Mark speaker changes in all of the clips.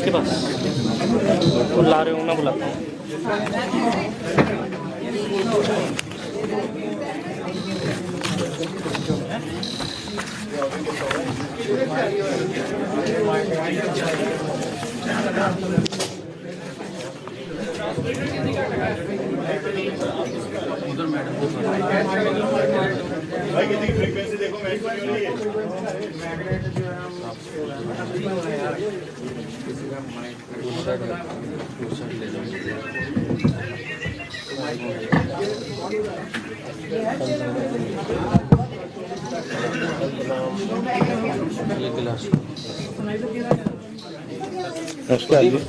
Speaker 1: इसके पास ला रहे हो ना, बुलाता हूँ।
Speaker 2: भाई कितनी फ्रीक्वेंसी देखो मैच में हो रही है।
Speaker 1: ये गिलास
Speaker 3: नमस्कार जी।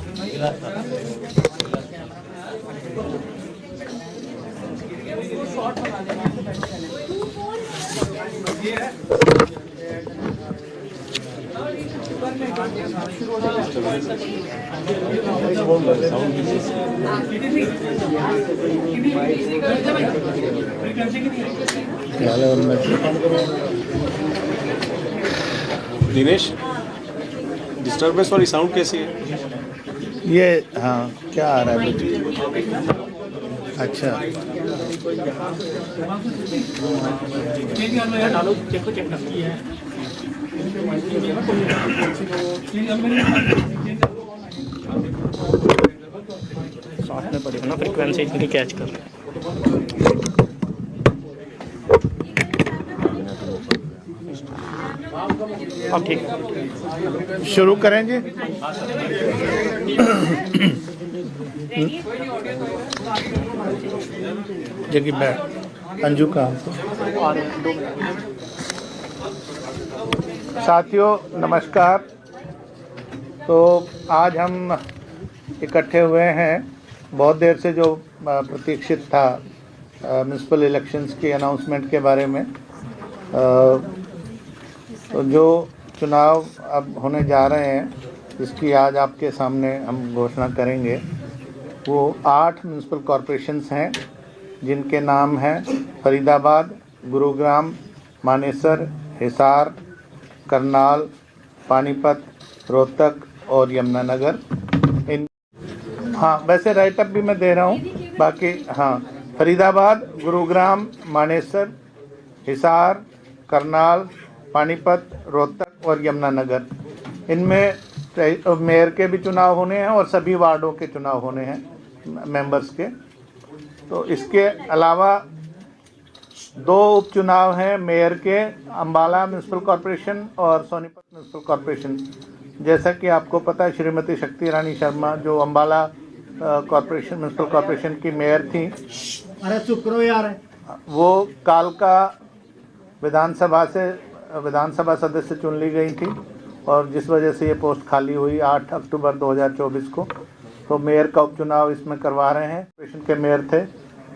Speaker 2: दिनेश, डिस्टर्बेंस वाली साउंड कैसी है?
Speaker 3: ये हाँ, क्या आ रहा है मुझे? अच्छा,
Speaker 1: साथ में पड़ेगा ना, फ्रिक्वेंसी इतनी कैच कर रहे हैं। अब ठीक है,
Speaker 3: शुरू करें जी। जगह बैठ अंजू का। साथियों नमस्कार। तो आज हम इकट्ठे हुए हैं बहुत देर से, जो प्रतीक्षित था म्यूनसिपल इलेक्शंस की अनाउंसमेंट के बारे में। तो जो चुनाव अब होने जा रहे हैं, जिसकी आज आपके सामने हम घोषणा करेंगे, वो 8 म्यूनसिपल कॉरपोरेशंस हैं, जिनके नाम हैं फरीदाबाद, गुरुग्राम, मानेसर, हिसार, करनाल, पानीपत, रोहतक और यमुनानगर। इन हाँ, वैसे राइटअप भी मैं दे रहा हूँ बाकी। हाँ, फरीदाबाद, गुरुग्राम, मानेसर, हिसार, करनाल, पानीपत, रोहतक और यमुनानगर। इनमें मेयर के भी चुनाव होने हैं और सभी वार्डों के चुनाव होने हैं मेंबर्स के। तो इसके अलावा 2 उपचुनाव हैं मेयर के, अंबाला म्यूनसिपल कॉरपोरेशन और सोनीपत म्यूनसिपल कॉरपोरेशन। जैसा कि आपको पता है, श्रीमती शक्ति रानी शर्मा जो अंबाला कॉरपोरेशन म्यूनसिपल कॉरपोरेशन की मेयर थी,
Speaker 4: अरे चुप करो यार,
Speaker 3: वो कालका विधानसभा सदस्य चुन ली गई थी, और जिस वजह से ये पोस्ट खाली हुई 8 अक्टूबर 2024 को। तो मेयर का उपचुनाव इसमें करवा रहे हैं। कॉर्पोरेशन के मेयर थे,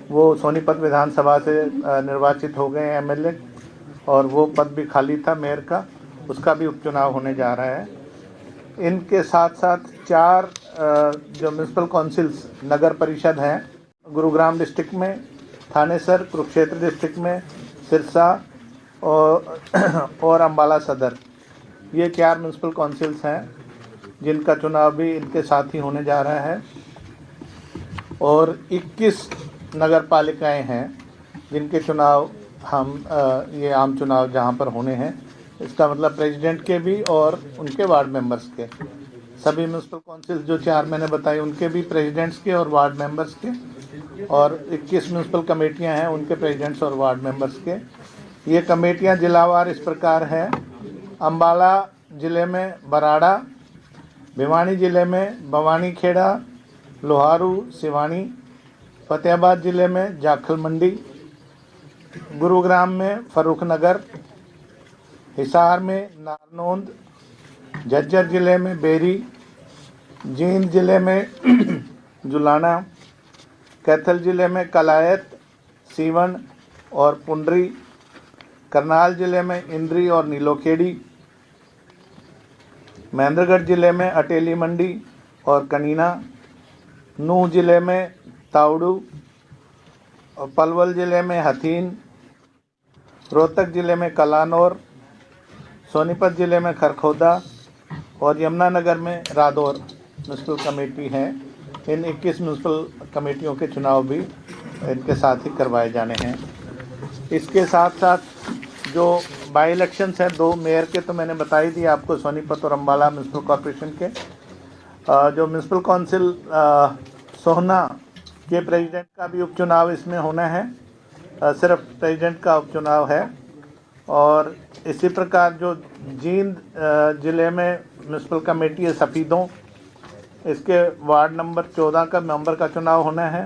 Speaker 3: वो सोनीपत विधानसभा से निर्वाचित हो गए एमएलए, और वो पद भी खाली था मेयर का, उसका भी उपचुनाव होने जा रहा है। इनके साथ साथ 4 जो म्यूनसिपल काउंसिल्स नगर परिषद हैं, गुरुग्राम डिस्ट्रिक्ट में, थानेसर, कुरुक्षेत्र डिस्ट्रिक्ट में, सिरसा और अंबाला सदर। ये 4 म्यूनसिपल काउंसिल्स हैं जिनका चुनाव भी इनके साथ ही होने जा रहा है। और 21 नगर पालिकाएँ हैं जिनके चुनाव हम ये आम चुनाव जहाँ पर होने हैं, इसका मतलब प्रेसिडेंट के भी और उनके वार्ड मेंबर्स के। सभी म्यूनसिपल काउंसिल्स जो 4 मैंने बताई, उनके भी प्रेसिडेंट्स के और वार्ड मेंबर्स के, और 21 म्यूनसिपल कमेटियाँ हैं, उनके प्रेसिडेंट्स और वार्ड मेंबर्स के। ये कमेटियाँ जिलावार इस प्रकार हैं: अंबाला ज़िले में बराड़ा, भिवानी ज़िले में भवानी खेड़ा, लोहारू, सिवानी, फतेहाबाद ज़िले में जाखल मंडी, गुरुग्राम में फर्रुख नगर, हिसार में नारनौंद, झज्जर ज़िले में बेरी, जींद ज़िले में जुलाना, कैथल ज़िले में कलायत, सीवन और पुंडरी, करनाल ज़िले में इंद्री और नीलोखेड़ी, महेंद्रगढ़ ज़िले में अटेली मंडी और कनीना, नूह ज़िले में तावड़ू, और पलवल ज़िले में हथीन, रोहतक ज़िले में कलानौर, सोनीपत ज़िले में खरखोदा और यमुनानगर में रादौर। म्यूनसिपल कमेटी हैं, इन 21 म्यूनसिपल कमेटियों के चुनाव भी इनके साथ ही करवाए जाने हैं। इसके साथ साथ जो बाई इलेक्शंस हैं 2 मेयर के तो मैंने बता ही दिया आपको, सोनीपत और अम्बाला म्यूनसिपल कॉरपोरेशन के। जो म्यूनसिपल काउंसिल सोहना के प्रेसिडेंट का भी उपचुनाव इसमें होना है, सिर्फ प्रेसिडेंट का उपचुनाव है। और इसी प्रकार जो जींद ज़िले में म्यूनसिपल कमेटी है सफ़ीदों, इसके वार्ड नंबर 14 का मेंबर का चुनाव होना है।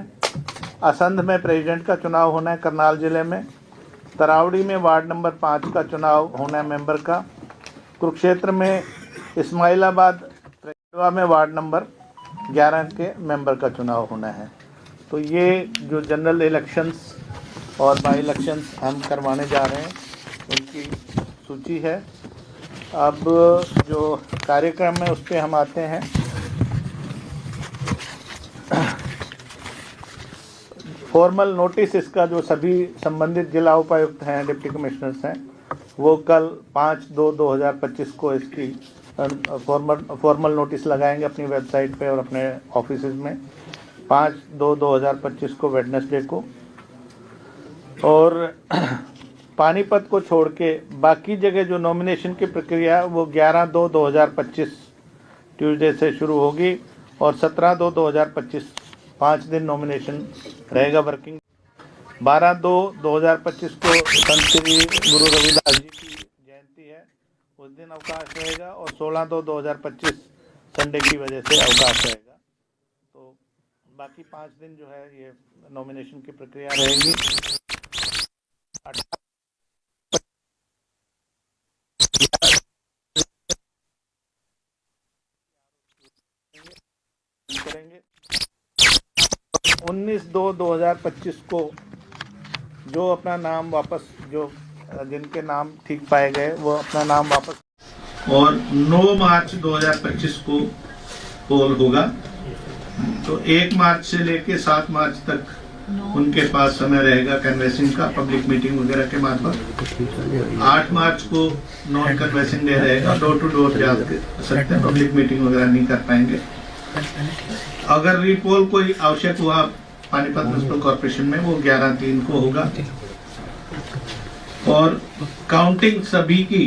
Speaker 3: असंध में प्रेसिडेंट का चुनाव होना है करनाल ज़िले में। तरावड़ी में वार्ड नंबर 5 का चुनाव होना है मेंबर का। कुरुक्षेत्र में इस्माइलाबाद में वार्ड नंबर 11 के मेंबर का चुनाव होना है। तो ये जो जनरल इलेक्शंस और बाई इलेक्शंस हम करवाने जा रहे हैं उनकी सूची है। अब जो कार्यक्रम है उस पर हम आते हैं। फॉर्मल नोटिस इसका जो सभी संबंधित जिला उपायुक्त हैं, डिप्टी कमिश्नर्स हैं, वो कल 5/2/2025 को इसकी फॉर्मल नोटिस लगाएंगे अपनी वेबसाइट पे और अपने ऑफिसेज में 5/2/2025 को वेडनेसडे को। और पानीपत को छोड़ के बाकी जगह जो नॉमिनेशन की प्रक्रिया वो 11/2/2025 ट्यूसडे से शुरू होगी और 17/2/2025 5 दिन नॉमिनेशन रहेगा वर्किंग। 12/2/2025 को संत श्री गुरु रविदास जी की जयंती है, उस दिन अवकाश रहेगा। और 16/2/2025 संडे की वजह से अवकाश रहेगा। तो बाकी 5 दिन जो है ये नॉमिनेशन की प्रक्रिया रहेगी। करेंगे 19/2/2025 को जो अपना नाम वापस, जो जिनके नाम ठीक पाए गए वो अपना नाम वापस। और 9 मार्च 2025 को पोल होगा। तो 1 मार्च से लेके 7 मार्च तक उनके पास समय रहेगा कैनवेसिंग का, पब्लिक मीटिंग वगैरह के मार्फत। 8 मार्च को नॉन कैनवेसिंग डे रहेगा, डोर टू डोर जा सकते हैं, पब्लिक मीटिंग वगैरह नहीं कर पाएंगे। अगर रीपोल कोई आवश्यक हुआ पानीपत म्यूनसिपल कॉर्पोरेशन में वो 11/3 को होगा। और काउंटिंग सभी की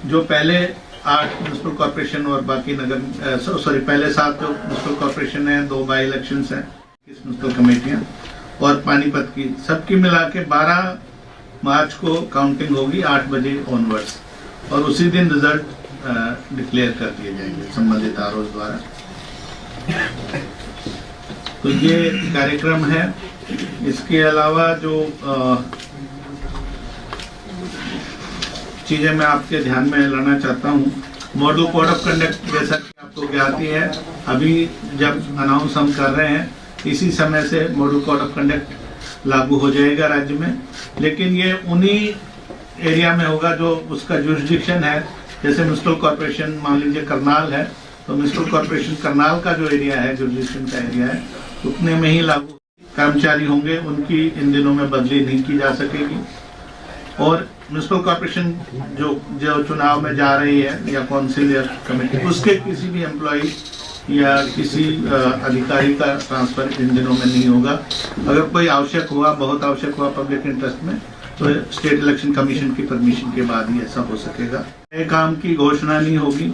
Speaker 3: जो पहले 8 म्यूनसिपल कॉर्पोरेशन और बाकी नगर पहले 7 जो म्यूनसिपल कॉर्पोरेशन है, 2 बाई इलेक्शंस हैं, 21 म्यूनसिपल कमेटियां और पानीपत की सबकी मिला के 12 मार्च को काउंटिंग होगी 8 बजे ऑनवर्ड्स। और उसी दिन रिजल्ट डिक्लेयर कर दिए जाएंगे संबंधित आरओ द्वारा। तो ये कार्यक्रम है। इसके अलावा जो चीजें मैं आपके ध्यान में लाना चाहता हूँ, मॉडल कोड ऑफ कंडक्ट जैसा कि आपको ज्ञात ही है, अभी जब अनाउंस हम कर रहे हैं इसी समय से मॉडल कोड ऑफ कंडक्ट लागू हो जाएगा राज्य में। लेकिन ये उन्हीं एरिया में होगा जो उसका जुरिसडिक्शन है। जैसे म्यूनसिपल कॉर्पोरेशन मान लीजिए करनाल है, तो म्यूनसिपल कॉर्पोरेशन करनाल का जो एरिया है, जुरिसडिक्शन का एरिया है, उतने में ही लागू। कर्मचारी होंगे उनकी इन दिनों में बदली नहीं की जा सकेगी। और म्यूनसिपल कॉर्पोरेशन जो चुनाव में जा रही है या काउंसिल या कमेटी, उसके किसी भी एम्प्लॉय या किसी अधिकारी का ट्रांसफर इन दिनों में नहीं होगा। अगर कोई आवश्यक हुआ, बहुत आवश्यक हुआ पब्लिक इंटरेस्ट में, तो स्टेट इलेक्शन कमीशन की परमिशन के बाद ही ऐसा हो सकेगा। नए काम की घोषणा नहीं होगी,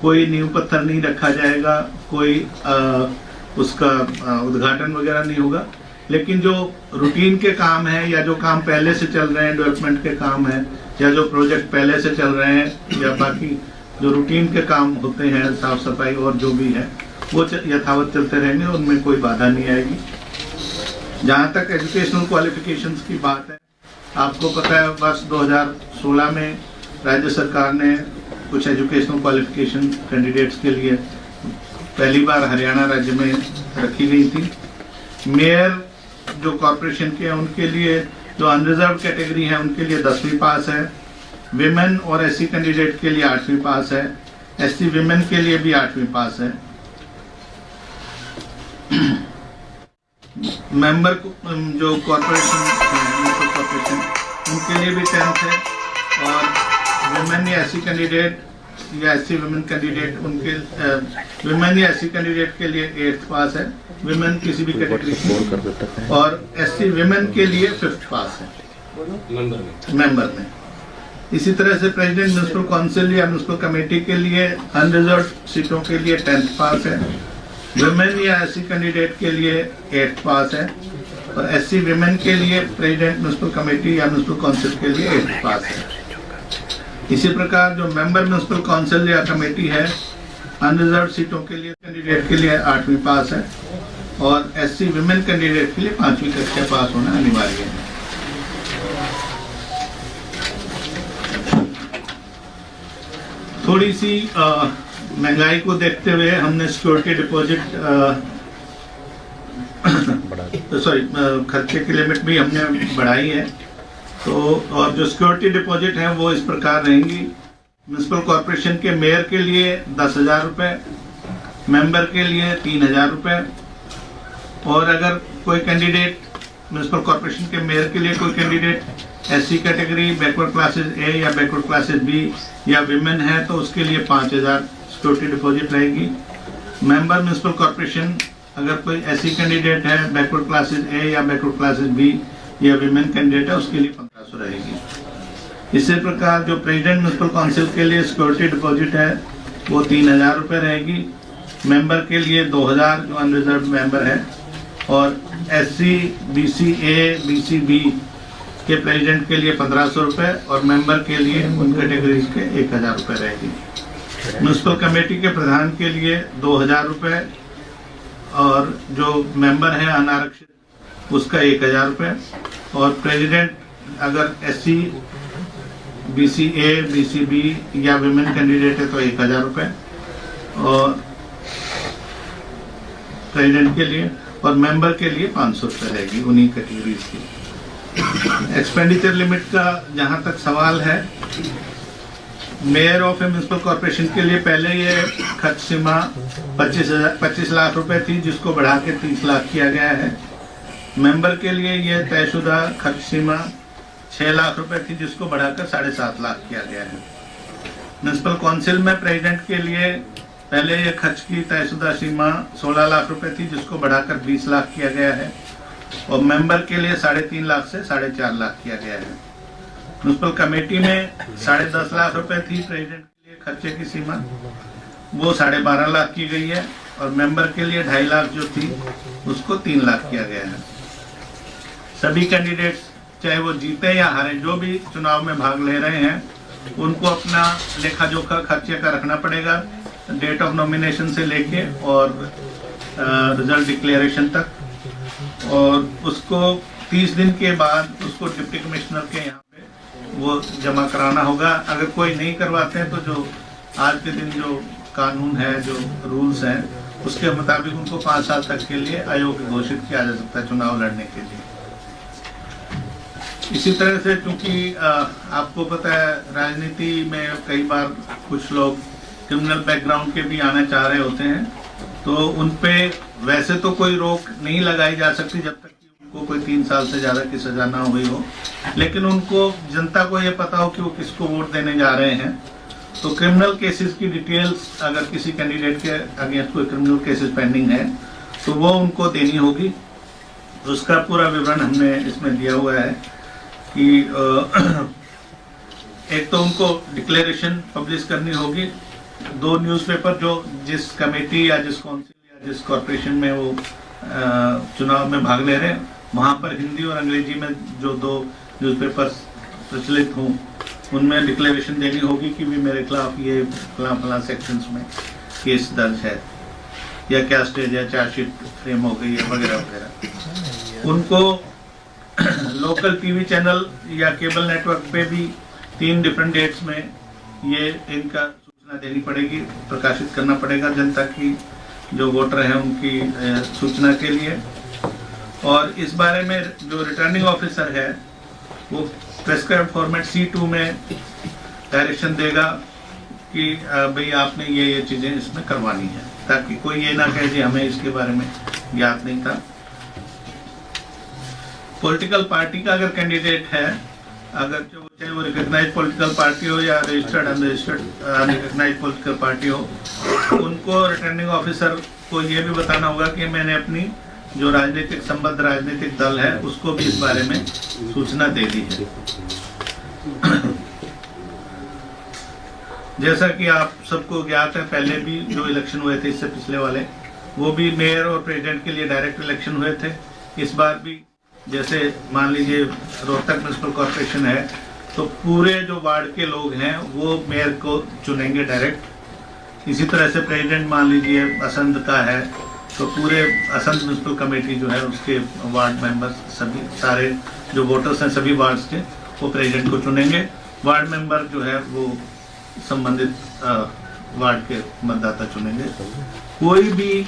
Speaker 3: कोई नींव पत्थर नहीं रखा जाएगा, कोई उसका उद्घाटन वगैरह नहीं होगा। लेकिन जो रूटीन के काम है या जो काम पहले से चल रहे हैं, डेवलपमेंट के काम है या जो प्रोजेक्ट पहले से चल रहे हैं या बाकी जो रूटीन के काम होते हैं, साफ सफाई और जो भी है, वो यथावत चलते रहेंगे, उनमें कोई बाधा नहीं आएगी। जहाँ तक एजुकेशनल क्वालिफिकेशंस की बात है, आपको पता है वर्ष 2016 में राज्य सरकार ने कुछ एजुकेशनल क्वालिफिकेशन कैंडिडेट्स के लिए पहली बार हरियाणा राज्य में रखी गई थी। मेयर जो कॉर्पोरेशन के हैं उनके लिए जो अनरिजर्व कैटेगरी है उनके लिए 10वीं पास है। विमेन और एससी कैंडिडेट के लिए 8वीं पास है। एससी विमेन के लिए भी 8वीं पास है। मेंबर जो कॉर्पोरेशन उनके लिए भी 10th है। और विमेन या एससी कैंडिडेट या एससी वुमेन कैंडिडेट उनके विमेन या एससी कैंडिडेट के लिए 8th पास है, विमेन किसी भी कैटेगरी, और एससी विमेन के लिए 5th पास है मेंबर में। इसी तरह से प्रेसिडेंट म्युनिसिपल काउंसिल या म्युनिसिपल कमेटी के लिए अनरिजर्व सीटों के लिए 10th पास है, विमेन या एससी कैंडिडेट के लिए 8th पास है, और एससी विमेन के लिए प्रेसिडेंट म्युनिसिपल कमेटी या म्युनिसिपल काउंसिल के लिए 8th पास है। इसी प्रकार जो मेंबर म्युनिसिपल काउंसिल या कमेटी है, अनरिजर्व सीटों के लिए कैंडिडेट के लिए 8वीं पास है, और एससी विमेन कैंडिडेट के लिए 5वीं कक्षा पास होना अनिवार्य है। थोड़ी सी महंगाई को देखते हुए हमने सिक्योरिटी डिपॉजिट खर्चे की लिमिट भी हमने बढ़ाई है। तो और जो सिक्योरिटी डिपॉजिट है वो इस प्रकार रहेंगी। म्युनिसिपल कॉरपोरेशन के मेयर के लिए 10,000 रुपये, मेंबर के लिए 3,000 रुपये, और अगर कोई कैंडिडेट म्युनिसिपल कॉरपोरेशन के मेयर के लिए कोई candidate SC category, backward classes A या बैकवर्ड क्लासेस बी या विमेन है तो उसके लिए 5,000 सिक्योरिटी डिपॉजिट रहेगी। मेंबर म्युनिसिपल कॉरपोरेशन अगर कोई एससी कैंडिडेट है, बैकवर्ड क्लासेस ए या बैकवर्ड क्लासेस बी या विमेन कैंडिडेट है, उसके लिए 1500 रहेगी। इसी प्रकार जो प्रेसिडेंट म्युनिसिपल काउंसिल के लिए सिक्योरिटी डिपॉजिट है वो 3,000 रुपये रहेगी, मेंबर के लिए 2,000 जो अनरिजर्व मेंबर है, और एससी, बीसी ए, बीसी बी के प्रेसिडेंट के लिए 1,500 रुपये, और मेंबर के लिए उन कैटेगरीज के 1,000 रुपये रहेगी। म्युनिसिपल कमेटी के प्रधान के लिए 2,000 रुपये, और जो मेंबर है अनारक्षित उसका 1,000 रुपये, और प्रेसिडेंट अगर एससी, बीसी ए, बीसी बी या विमेन कैंडिडेट है तो 1,000 रुपये और प्रेसिडेंट के लिए, और मेंबर के लिए 500 रुपये रहेगी उन्हीं कैटेगरीज की। एक्सपेंडिचर लिमिट का जहां तक सवाल है, mayor of A municipal corporation के लिए पहले ये खर्च सीमा 25 लाख रुपए थी, जिसको बढ़ा के 30 लाख किया गया है। मेंबर के लिए ये तयशुदा खर्च सीमा 6 लाख रुपए थी, जिसको बढ़ाकर 7.5 लाख किया गया है। म्युनिसिपल काउंसिल में प्रेसिडेंट के लिए पहले ये खर्च की तयशुदा सीमा 16 लाख रुपए थी, जिसको बढ़ाकर 20 लाख किया गया है, और मेंबर के लिए 3.5 लाख से 4.5 लाख किया गया है। म्युनिसिपल कमेटी में 10.5 लाख रुपए थी प्रेसिडेंट के लिए खर्चे की सीमा, वो 12.5 लाख की गई है, और मेंबर के लिए 2.5 लाख जो थी उसको 3 लाख किया गया है। सभी कैंडिडेट्स चाहे वो जीते या हारे, जो भी चुनाव में भाग ले रहे हैं, उनको अपना लेखा जोखा खर्चे का रखना पड़ेगा, डेट ऑफ नॉमिनेशन से लेके और रिजल्ट डिक्लेरेशन तक, और उसको 30 दिन के बाद उसको डिप्टी कमिश्नर के यहाँ पे वो जमा कराना होगा। अगर कोई नहीं करवाते हैं तो जो आज के दिन जो कानून है, जो रूल्स हैं, उसके मुताबिक उनको 5 साल तक के लिए अयोग्य घोषित किया जा सकता है चुनाव लड़ने के लिए। इसी तरह से चूंकि आपको पता है राजनीति में कई बार कुछ लोग क्रिमिनल बैकग्राउंड के भी आना चाह रहे होते हैं, तो उन पे वैसे तो कोई रोक नहीं लगाई जा सकती जब तक कि उनको कोई 3 साल से ज़्यादा की सजा ना हुई हो, लेकिन उनको जनता को ये पता हो कि वो किसको वोट देने जा रहे हैं। तो क्रिमिनल केसेस की डिटेल्स अगर किसी कैंडिडेट के अगेंस्ट कोई क्रिमिनल केसेस पेंडिंग है तो वो उनको देनी होगी। उसका पूरा विवरण हमने इसमें दिया हुआ है कि एक तो उनको डिक्लेरेशन पब्लिश करनी होगी, 2 न्यूज़पेपर जो जिस कमेटी या जिस काउंसिल या जिस कॉरपोरेशन में वो चुनाव में भाग ले रहे हैं, वहाँ पर हिंदी और अंग्रेजी में जो 2 न्यूज़पेपर प्रचलित हों, उनमें डिक्लेरेशन देनी होगी कि भी मेरे खिलाफ ये फला सेक्शंस में केस दर्ज है, या क्या स्टेज है, चार्जशीट फ्रेम हो गई है, वगैरह वगैरह। उनको लोकल टीवी चैनल या केबल नेटवर्क पे भी 3 डिफरेंट डेट्स में ये इनका सूचना देनी पड़ेगी, प्रकाशित करना पड़ेगा जनता की, जो वोटर हैं उनकी सूचना के लिए। और इस बारे में जो रिटर्निंग ऑफिसर है वो प्रेस्क्राइब्ड फॉर्मेट C2 में डायरेक्शन देगा कि भाई आपने ये चीज़ें इसमें करवानी है, ताकि कोई ये ना कहे कि हमें इसके बारे में ज्ञात नहीं था। पॉलिटिकल पार्टी का अगर कैंडिडेट है, अगर चाहे वो रिकग्नाइज पॉलिटिकल पार्टी हो या registered unregistered unrecognised political party हो, उनको रिटर्निंग ऑफिसर को ये भी बताना होगा कि मैंने अपनी जो राजनीतिक संबद्ध राजनीतिक दल है उसको भी इस बारे में सूचना दे दी है। जैसा कि आप सबको ज्ञात है, पहले भी जो इलेक्शन हुए थे इससे पिछले वाले, वो भी मेयर और प्रेसिडेंट के लिए डायरेक्ट इलेक्शन हुए थे। इस बार भी जैसे मान लीजिए रोहतक म्युनिसिपल कॉर्पोरेशन है, तो पूरे जो वार्ड के लोग हैं वो मेयर को चुनेंगे डायरेक्ट। इसी तरह से प्रेसिडेंट मान लीजिए असंध का है, तो पूरे असंध म्युनिसिपल कमेटी जो है उसके वार्ड मेंबर्स सभी सारे जो वोटर्स हैं सभी वार्ड्स के, वो प्रेसिडेंट को चुनेंगे। वार्ड मेंबर जो है वो संबंधित वार्ड के मतदाता चुनेंगे। कोई भी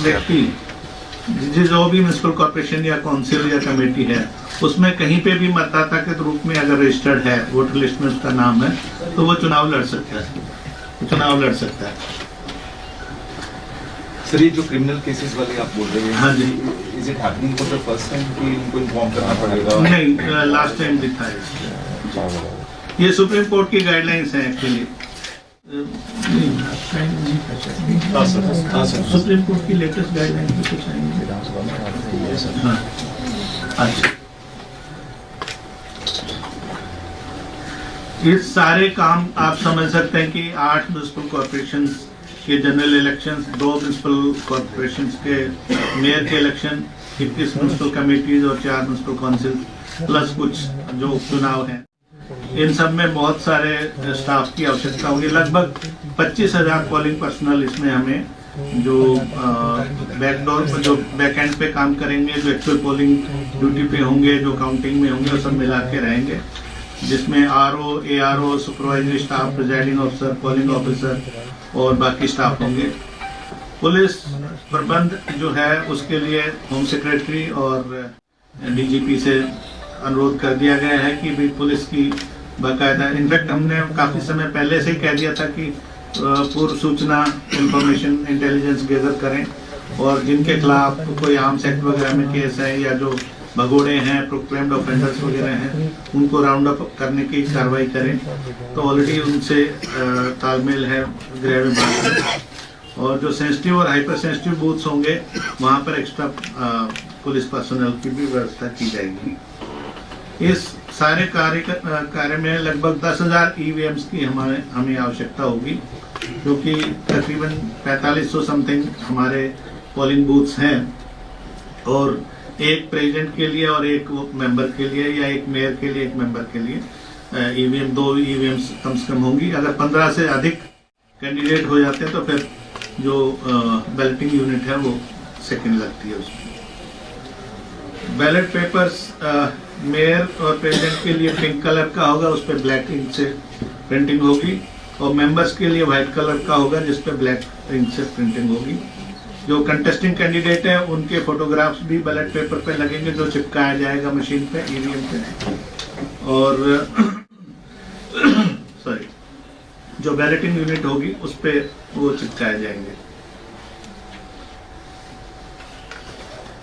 Speaker 3: व्यक्ति जो भी म्युनिसिपल कॉर्पोरेशन या काउंसिल या कमेटी है उसमें कहीं पे भी मतदाता के रूप में अगर रजिस्टर्ड है, वोटर लिस्ट में उसका नाम है, तो वो चुनाव लड़ सकता है।
Speaker 5: सर, ये जो क्रिमिनल केसेस वाले आप बोल रहे हैं,
Speaker 3: हाँ जी,
Speaker 5: is it happening for the first time कि इनको इन्फॉर्म करना पड़ेगा?
Speaker 3: नहीं, लास्ट टाइम भी था। ये सुप्रीम कोर्ट की गाइडलाइंस है एक्चुअली। सुप्रीम कोर्ट की लेटेस्ट गाइडलाइंस भी कुछ आएंगे। हाँ, अच्छा, ये सारे काम आप समझ सकते हैं कि 8 म्युनिसिपल कॉर्पोरेशन के जनरल इलेक्शंस, 2 म्युनिसिपल कॉर्पोरेशन के मेयर के इलेक्शन, 21 म्युनिसिपल कमेटीज और 4 म्युनिसिपल काउंसिल प्लस कुछ जो उपचुनाव हैं, इन सब में बहुत सारे स्टाफ की आवश्यकता होगी। लगभग 25,000 पोलिंग पर्सनल इसमें हमें जो बैकडोर जो बैक एंड पे काम करेंगे, जो एक्चुअल पोलिंग ड्यूटी पे होंगे, जो काउंटिंग में होंगे, वो सब मिला के रहेंगे, जिसमें RO, ARO, supervisory staff, presiding officer, polling officer और बाकी स्टाफ होंगे। पुलिस प्रबंध जो है उसके लिए होम सेक्रेटरी और डीजीपी से अनुरोध कर दिया गया है कि भी पुलिस की बाकायदा, इनफैक्ट हमने काफी समय पहले से ही कह दिया था कि पूर्व सूचना इंफॉर्मेशन इंटेलिजेंस गैदर करें और जिनके खिलाफ कोई आर्म्स एक्ट वगैरह में केस है या जो भगोड़े हैं, प्रोक्लेम्ड ऑफेंडर्स वगैरह हैं, उनको राउंड अप करने की कार्रवाई करें। तो ऑलरेडी उनसे तालमेल है गृह विभाग में। और जो सेंसिटिव और हाइपर सेंसिटिव बूथ्स होंगे वहाँ पर एक्स्ट्रा पुलिस पर्सनल की भी व्यवस्था की जाएगी। इस सारे कार्य में लगभग 10,000 ईवीएम्स की हमें आवश्यकता होगी, क्योंकि तकरीबन 4500 समथिंग हमारे पोलिंग बूथ्स हैं और एक प्रेसिडेंट के लिए और एक मेंबर के लिए या एक मेयर के लिए एक मेंबर के लिए ईवीएम 2 ईवीएम्स कम से कम होंगी। अगर 15 से अधिक कैंडिडेट हो जाते हैं तो फिर जो बैलेटिंग यूनिट है वो सेकंड लगती है उसमें। बैलेट पेपर्स मेयर और प्रेसिडेंट के लिए पिंक कलर का होगा, उस पर ब्लैक इंक से प्रिंटिंग होगी, और मेंबर्स के लिए व्हाइट कलर का होगा जिस पर ब्लैक इंक से प्रिंटिंग होगी। जो कंटेस्टिंग कैंडिडेट है उनके फोटोग्राफ्स भी बैलेट पेपर पे लगेंगे, जो चिपकाया जाएगा मशीन पे, ईवीएम पे, और सॉरी जो बैलेटिंग यूनिट होगी उस पे वो चिपकाए जाएंगे।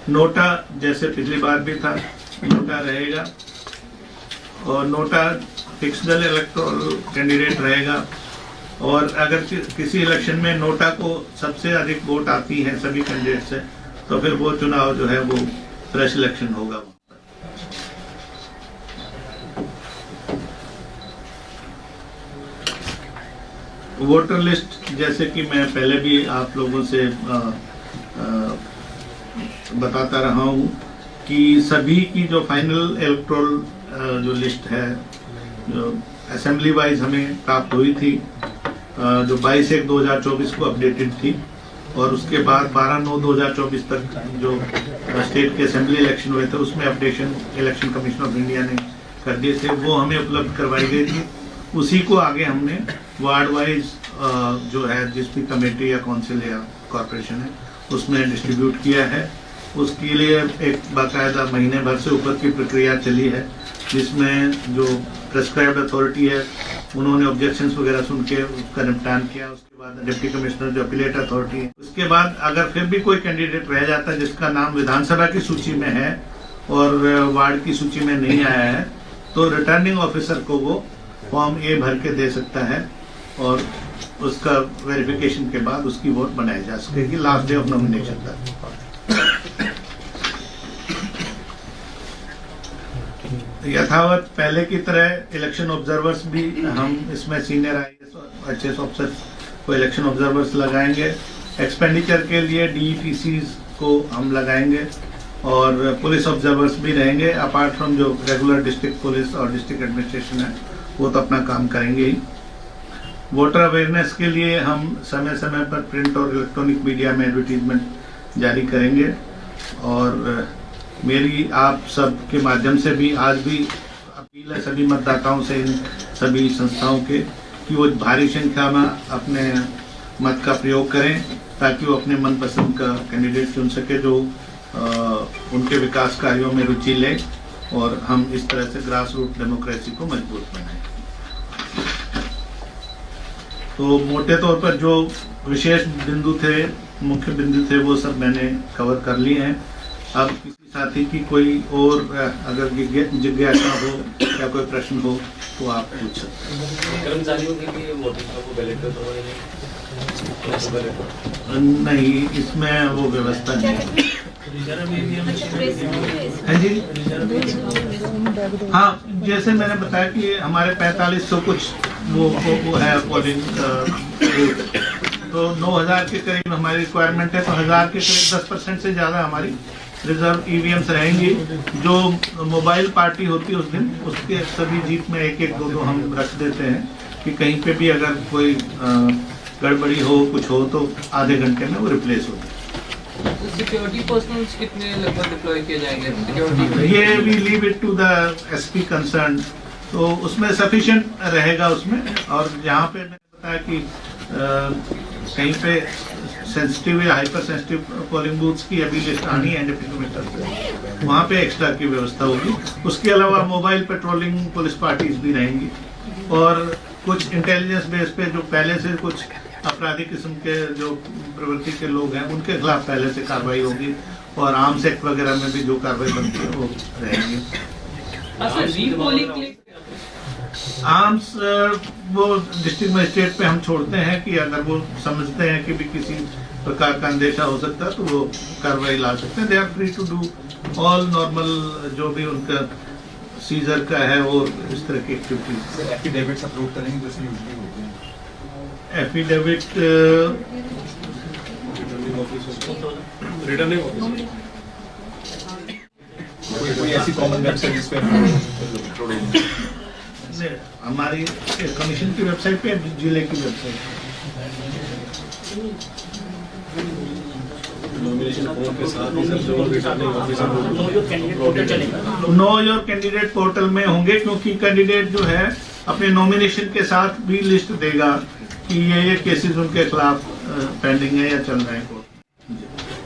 Speaker 3: नोटा जैसे पिछली बार भी था, नोटा रहेगा, और नोटा फिक्सड इलेक्टोरल कैंडिडेट रहेगा, और अगर किसी इलेक्शन में नोटा को सबसे अधिक वोट आती है सभी कैंडिडेट से, तो फिर वो चुनाव जो है वो फ्रेश इलेक्शन होगा। वोटर लिस्ट जैसे कि मैं पहले भी आप लोगों से बताता रहा हूँ कि सभी की जो फाइनल इलेक्टोरल जो लिस्ट है, जो असेंबली वाइज हमें प्राप्त हुई थी, जो 22/1/2024 को अपडेटेड थी, और उसके बाद 12/9/2024 तक जो स्टेट के असेंबली इलेक्शन हुए थे उसमें updation election commission of India ने कर दिए थे, वो हमें उपलब्ध करवाई गई थी। उसी को आगे हमने वार्ड वाइज जो है जिस भी कमेटी या काउंसिल या कॉर्पोरेशन है उसमें डिस्ट्रीब्यूट किया है। उसके लिए एक बाकायदा महीने भर से ऊपर की प्रक्रिया चली है, जिसमें जो प्रेस्क्राइब्ड अथॉरिटी है उन्होंने ऑब्जेक्शंस वगैरह सुन के उसका निपटान किया। उसके बाद डिप्टी कमिश्नर जो अपीलेट अथॉरिटी है, उसके बाद अगर फिर भी कोई कैंडिडेट रह जाता है जिसका नाम विधानसभा की सूची में है और वार्ड की सूची में नहीं आया है, तो रिटर्निंग ऑफिसर को वो फॉर्म ए भर के दे सकता है और उसका वेरिफिकेशन के बाद उसकी वोट बनाई जा सकेगी लास्ट डे ऑफ नॉमिनेशन तक। यथावत पहले की तरह इलेक्शन ऑब्जर्वर्स भी हम इसमें सीनियर IAS अच्छे ऑफिसर को इलेक्शन ऑब्जर्वर्स लगाएंगे। एक्सपेंडिचर के लिए DETCs को हम लगाएंगे और पुलिस ऑब्जर्वर्स भी रहेंगे। अपार्ट फ्रॉम जो रेगुलर डिस्ट्रिक्ट पुलिस और डिस्ट्रिक्ट एडमिनिस्ट्रेशन है वो तो अपना काम करेंगे ही। वोटर अवेयरनेस के लिए हम समय समय पर प्रिंट और इलेक्ट्रॉनिक मीडिया में एडवर्टीजमेंट जारी करेंगे और मेरी आप सब के माध्यम से भी आज भी अपील है सभी मतदाताओं से, इन सभी संस्थाओं के, कि वो भारी संख्या में अपने मत का प्रयोग करें ताकि वो अपने मनपसंद का कैंडिडेट चुन सके जो उनके विकास कार्यों में रुचि ले और हम इस तरह से ग्रास रूट डेमोक्रेसी को मजबूत बनाएं। तो मोटे तौर पर जो विशेष बिंदु थे, मुख्य बिंदु थे, वो सब मैंने कवर कर लिए हैं। अब किसी साथी की कोई और अगर जिज्ञासा हो या कोई प्रश्न हो तो आप पूछ सकते हैं।
Speaker 2: कर्मचारियों के लिए वोटिंग को बैलेट पेपर
Speaker 3: नहीं, इसमें वो व्यवस्था नहीं है। हाँ जी, हाँ, जैसे मैंने बताया कि हमारे 4500 कुछ वो है पोलिंग तो 9000 के करीब हमारी रिक्वायरमेंट है, तो 1000 के करीब 10% से ज़्यादा हमारी रिजर्व EVMs रहेंगी। जो मोबाइल पार्टी होती है उस दिन, उसके सभी जीप में एक एक दो हम रख देते हैं कि कहीं पे भी अगर कोई गड़बड़ी हो, कुछ हो तो आधे घंटे में वो रिप्लेस हो जाए।
Speaker 6: सिक्योरिटी पर्सनल्स कितने लगभग डिप्लॉय किए जाएंगे सिक्योरिटी?
Speaker 3: ये we leave it to the SP concern, तो उसमें सफिशिएंट रहेगा उसमें। और यहाँ पे मैंने बताया कि कहीं पे सेंसिटिव या हाइपर सेंसिटिव पोलिंग बूथ्स की अभी लिस्ट आनी है NDP से, वहाँ पे एक्स्ट्रा की व्यवस्था होगी। उसके अलावा मोबाइल पेट्रोलिंग पुलिस पार्टीज भी रहेंगी और कुछ इंटेलिजेंस बेस पे जो पहले से कुछ आपराधिक किस्म के जो प्रवृत्ति के लोग हैं उनके खिलाफ पहले से कार्रवाई होगी और आर्म्स एक्ट वगैरह में भी जो कार्रवाई बनती है वो रहेगी। आर्म्स वो डिस्ट्रिक्ट मजिस्ट्रेट पे हम छोड़ते हैं कि अगर वो समझते हैं कि भी किसी प्रकार का अंदेशा हो सकता है तो वो कार्रवाई ला सकते हैं। They are free to do all normal जो भी उनका सीजर का है वो इस तरह की एक्टिविटीज।
Speaker 5: एफिडेविट्स अपलोड करेंगे जैसे यूजुअली होते हैं।
Speaker 3: एफिडेविट
Speaker 2: रिटर्निंग ऑफिसर
Speaker 5: कोई ऐसी कॉमन वेबसाइट जिस पे अपलोड होंगे?
Speaker 3: हमारी कमीशन की वेबसाइट पे, जिले की वेबसाइट
Speaker 2: नॉमिनेशन फॉर्म के साथ ही सब जो returning officer
Speaker 3: know your candidate portal में होंगे, क्योंकि कैंडिडेट जो है अपने नॉमिनेशन के साथ भी लिस्ट देगा कि ये केसेस उनके खिलाफ पेंडिंग है या चल रहे हैं।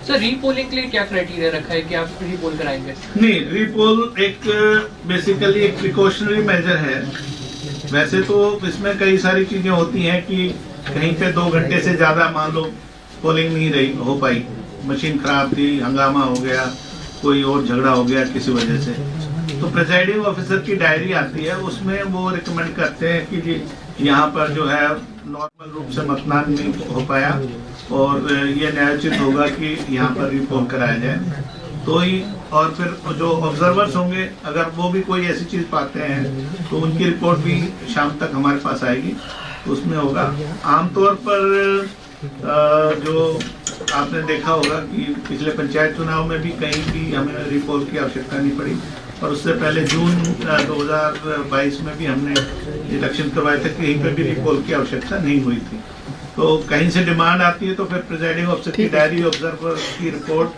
Speaker 6: सर रीपोलिंग के लिए क्या क्राइटेरिया रखा है कि आप रीपोल कराएंगे?
Speaker 3: नहीं, रीपोल एक बेसिकली एक प्रिकॉशनरी मेजर है। वैसे तो इसमें कई सारी चीजें होती हैं कि कहीं पे 2 घंटे से ज्यादा मान लो पोलिंग नहीं हो पाई, मशीन खराब थी, हंगामा हो गया, कोई और झगड़ा हो गया किसी वजह से, तो प्रिजाइडिंग ऑफिसर की डायरी आती है, उसमें वो रिकमेंड करते हैं कि जी यहाँ पर जो है नॉर्मल रूप से मतदान नहीं हो पाया और ये न्यायोचित होगा कि यहाँ पर रिपोल कराया जाए तो ही। और फिर जो ऑब्जर्वर्स होंगे अगर वो भी कोई ऐसी चीज पाते हैं तो उनकी रिपोर्ट भी शाम तक हमारे पास आएगी, तो उसमें होगा। आमतौर पर जो आपने देखा होगा कि पिछले पंचायत चुनाव में भी कहीं भी हमें रिपोल की आवश्यकता नहीं पड़ी और उससे पहले जून 2022 में भी हमने इलेक्शन करवाए थे, कहीं पे भी रिपोल की आवश्यकता नहीं हुई थी। तो कहीं से डिमांड आती है तो फिर प्रिजाइडिंग ऑफिसर की डायरी, ऑब्जर्वर की रिपोर्ट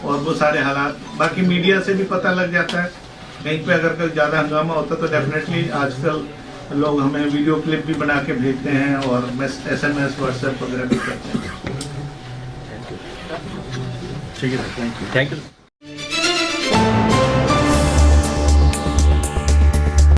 Speaker 3: और वो सारे हालात, बाकी मीडिया से भी पता लग जाता है। कहीं पे अगर कोई ज़्यादा हंगामा होता तो डेफिनेटली आजकल लोग हमें वीडियो क्लिप भी बना के भेजते हैं और SMS WhatsApp वगैरह भी करते हैं।
Speaker 1: ठीक है, थैंक यू।